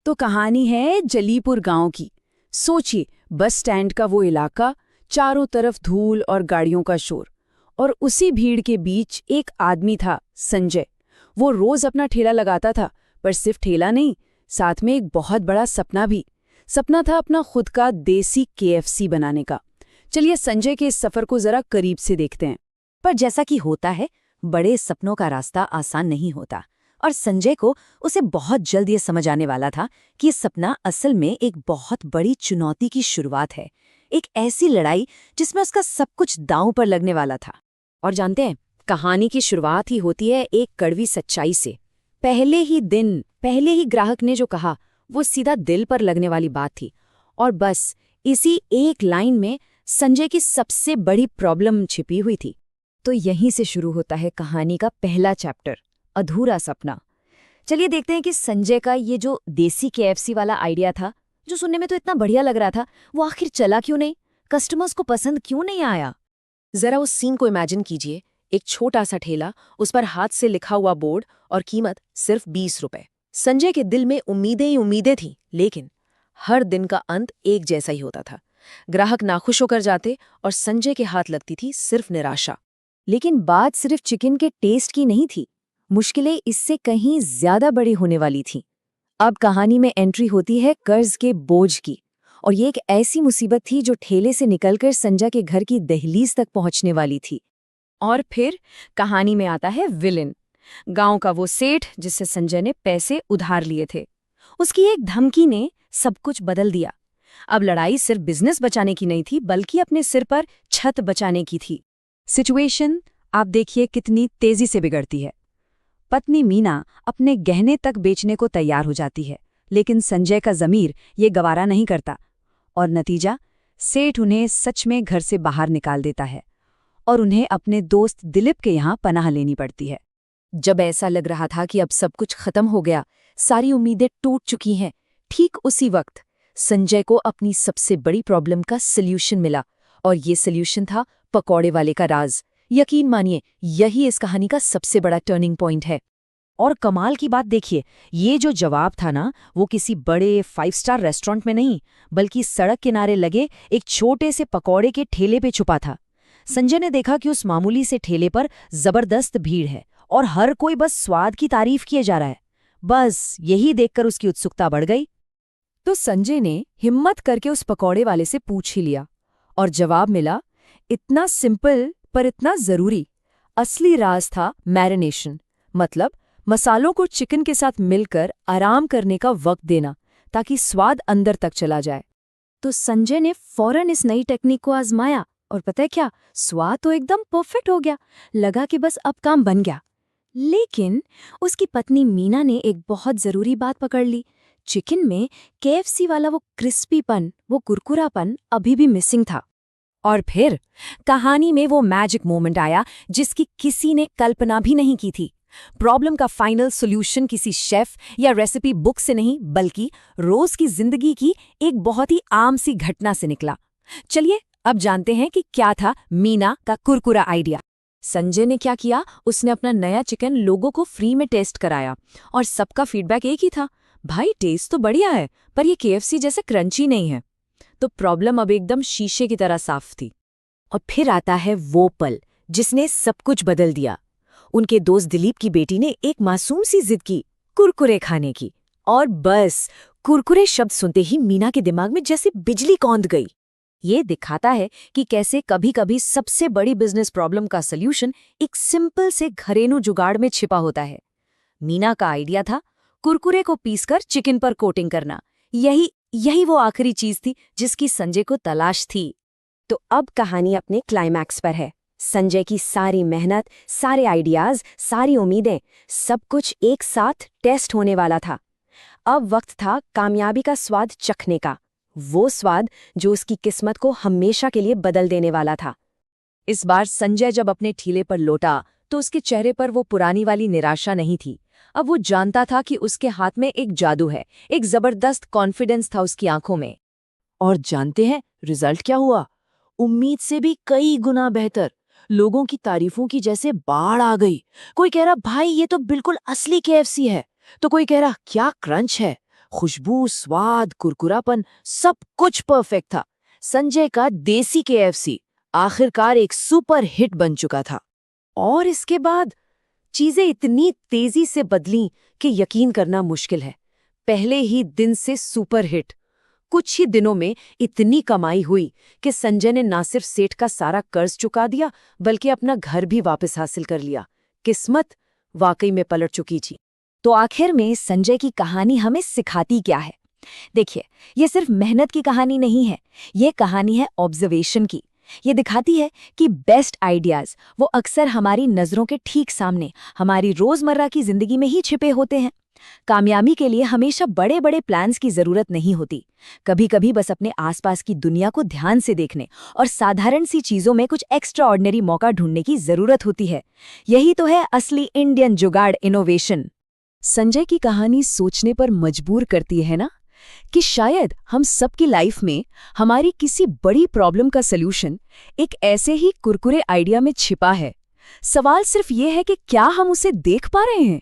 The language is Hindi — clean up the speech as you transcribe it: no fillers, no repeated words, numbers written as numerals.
तो कहानी है जलीपुर गांव की। सोचिए, बस स्टैंड का वो इलाका, चारों तरफ धूल और गाड़ियों का शोर, और उसी भीड़ के बीच एक आदमी था, संजय। वो रोज अपना ठेला लगाता था, पर सिर्फ ठेला नहीं, साथ में एक बहुत बड़ा सपना भी। सपना था अपना खुद का देसी केएफसी बनाने का। चलिए संजय के इस सफर को जरा करीब से देखते हैं। पर जैसा कि होता है, बड़े सपनों का रास्ता आसान नहीं होता, और संजय को उसे बहुत जल्द ये समझ आने वाला था कि ये सपना असल में एक बहुत बड़ी चुनौती की शुरुआत है, एक ऐसी लड़ाई जिसमें उसका सब कुछ दांव पर लगने वाला था। और जानते हैं, कहानी की शुरुआत ही होती है एक कड़वी सच्चाई से। पहले ही ग्राहक ने जो कहा, वो सीधा दिल पर लगने वाली बात थी। और बस इसी एक लाइन में संजय की सबसे बड़ी प्रॉब्लम छिपी हुई थी। तो यहीं से शुरू होता है कहानी का पहला चैप्टर, अधूरा सपना। चलिए देखते हैं कि संजय का ये जो देसी केएफसी वाला आइडिया था, जो सुनने में तो इतना बढ़िया लग रहा था, वो आखिर चला क्यों नहीं, कस्टमर्स को पसंद क्यों नहीं आया। जरा उस सीन को इमेजिन कीजिए। एक छोटा सा ठेला, उस पर हाथ से लिखा हुआ बोर्ड और कीमत सिर्फ 20 रुपए। संजय के दिल में उम्मीदें ही उम्मीदें थीं, लेकिन हर दिन का अंत एक जैसा ही होता था। ग्राहक नाखुश होकर जाते और संजय के हाथ लगती थी सिर्फ निराशा। लेकिन बात सिर्फ चिकन के टेस्ट की नहीं थी, मुश्किलें इससे कहीं ज्यादा बड़ी होने वाली थीं। अब कहानी में एंट्री होती है कर्ज के बोझ की, और ये एक ऐसी मुसीबत थी जो ठेले से निकलकर संजय के घर की दहलीज तक पहुंचने वाली थी। और फिर कहानी में आता है विलेन, गांव का वो सेठ जिससे संजय ने पैसे उधार लिए थे। उसकी एक धमकी ने सब कुछ बदल दिया। अब लड़ाई सिर्फ बिजनेस बचाने की नहीं थी, बल्कि अपने सिर पर छत बचाने की थी। सिचुएशन आप देखिए कितनी तेजी से बिगड़ती है। पत्नी मीना अपने गहने तक बेचने को तैयार हो जाती है, लेकिन संजय का ज़मीर ये गवारा नहीं करता, और नतीजा, सेठ उन्हें सच में घर से बाहर निकाल देता है और उन्हें अपने दोस्त दिलीप के यहाँ पनाह लेनी पड़ती है। जब ऐसा लग रहा था कि अब सब कुछ खत्म हो गया, सारी उम्मीदें टूट चुकी हैं, ठीक उसी वक्त संजय को अपनी सबसे बड़ी प्रॉब्लम का सल्यूशन मिला, और ये सल्यूशन था पकौड़े वाले का राज। यकीन मानिए, यही इस कहानी का सबसे बड़ा टर्निंग पॉइंट है। और कमाल की बात देखिए, ये जो जवाब था ना, वो किसी बड़े 5 स्टार रेस्टोरेंट में नहीं, बल्कि सड़क किनारे लगे एक छोटे से पकौड़े के ठेले पे छुपा था। संजय ने देखा कि उस मामूली से ठेले पर जबरदस्त भीड़ है और हर कोई बस स्वाद की तारीफ किए जा रहा है। बस यही देखकर उसकी उत्सुकता बढ़ गई। तो संजय ने हिम्मत करके उस पकौड़े वाले से पूछ ही लिया, और जवाब मिला, इतना सिंपल पर इतना जरूरी। असली राज था मैरिनेशन, मतलब मसालों को चिकन के साथ मिलकर आराम करने का वक्त देना, ताकि स्वाद अंदर तक चला जाए। तो संजय ने फौरन इस नई टेक्निक को आजमाया, और पता है क्या, स्वाद तो एकदम परफेक्ट हो गया। लगा कि बस अब काम बन गया। लेकिन उसकी पत्नी मीना ने एक बहुत जरूरी बात पकड़ ली। चिकन में केएफसी वाला वो क्रिस्पीपन, वो कुरकुरापन अभी भी मिसिंग था। और फिर कहानी में वो मैजिक मोमेंट आया जिसकी किसी ने कल्पना भी नहीं की थी। प्रॉब्लम का फाइनल सॉल्यूशन किसी शेफ या रेसिपी बुक से नहीं, बल्कि रोज की जिंदगी की एक बहुत ही आम सी घटना से निकला। चलिए अब जानते हैं कि क्या था मीना का कुरकुरा आइडिया। संजय ने क्या किया, उसने अपना नया चिकन लोगों को फ्री में टेस्ट कराया, और सबका फीडबैक एक ही था, भाई टेस्ट तो बढ़िया है, पर ये केएफसी जैसे क्रंची नहीं है। तो प्रॉब्लम अब एकदम शीशे की तरह साफ थी। और फिर आता है वो पल जिसने सब कुछ बदल दिया। उनके दोस्त दिलीप की बेटी ने एक मासूम सी जिद की, कुरकुरे खाने की, और बस कुरकुरे शब्द सुनते ही मीना के दिमाग में जैसे बिजली कौंध गई। ये दिखाता है कि कैसे कभी-कभी सबसे बड़ी बिजनेस प्रॉब्लम का सल्यूशन एक सिंपल से घरेलू जुगाड़ में छिपा होता है। मीना का आइडिया था कुरकुरे को पीसकर चिकन पर कोटिंग करना। यही वो आखिरी चीज थी जिसकी संजय को तलाश थी। तो अब कहानी अपने क्लाइमैक्स पर है। संजय की सारी मेहनत, सारे आइडियाज, सारी उम्मीदें, सब कुछ एक साथ टेस्ट होने वाला था। अब वक्त था कामयाबी का स्वाद चखने का, वो स्वाद जो उसकी किस्मत को हमेशा के लिए बदल देने वाला था। इस बार संजय जब अपने ठेले पर लौटा, तो उसके चेहरे पर वो पुरानी वाली निराशा नहीं थी। अब वो जानता था कि उसके हाथ में एक जादू है, एक जबरदस्त कॉन्फिडेंस था उसकी आंखों में। और जानते हैं रिजल्ट क्या हुआ? उम्मीद से भी कई गुना बेहतर। लोगों की तारीफों की जैसे बाढ़ आ गई। कोई कह रहा, भाई ये तो बिल्कुल असली केएफसी है, तो कोई कह रहा, क्या क्रंच है, खुशबू, स्वाद, कुरकुरापन, सब कुछ परफेक्ट था। संजय का देसी KFC आखिरकार एक सुपर हिट बन चुका था। और इसके बाद चीजें इतनी तेजी से बदलीं कि यकीन करना मुश्किल है। पहले ही दिन से सुपर हिट। कुछ ही दिनों में इतनी कमाई हुई कि संजय ने ना सिर्फ सेठ का सारा कर्ज चुका दिया, बल्कि अपना घर भी वापस हासिल कर लिया। किस्मत वाकई में पलट चुकी थी। तो आखिर में संजय की कहानी हमें सिखाती क्या है? देखिए, ये सिर्फ मेहनत की कहानी नहीं है, ये कहानी है ऑब्जर्वेशन की। ये दिखाती है कि बेस्ट आइडियाज वो अक्सर हमारी नज़रों के ठीक सामने, हमारी रोजमर्रा की जिंदगी में ही छिपे होते हैं। कामयाबी के लिए हमेशा बड़े बड़े प्लान्स की जरूरत नहीं होती। कभी कभी बस अपने आसपास की दुनिया को ध्यान से देखने और साधारण सी चीजों में कुछ एक्स्ट्रा ऑर्डिनरी मौका ढूंढने की जरूरत होती है। यही तो है असली इंडियन जुगाड़ इनोवेशन। संजय की कहानी सोचने पर मजबूर करती है ना, कि शायद हम सबकी लाइफ में हमारी किसी बड़ी प्रॉब्लम का सलूशन एक ऐसे ही कुरकुरे आइडिया में छिपा है। सवाल सिर्फ ये है कि क्या हम उसे देख पा रहे हैं?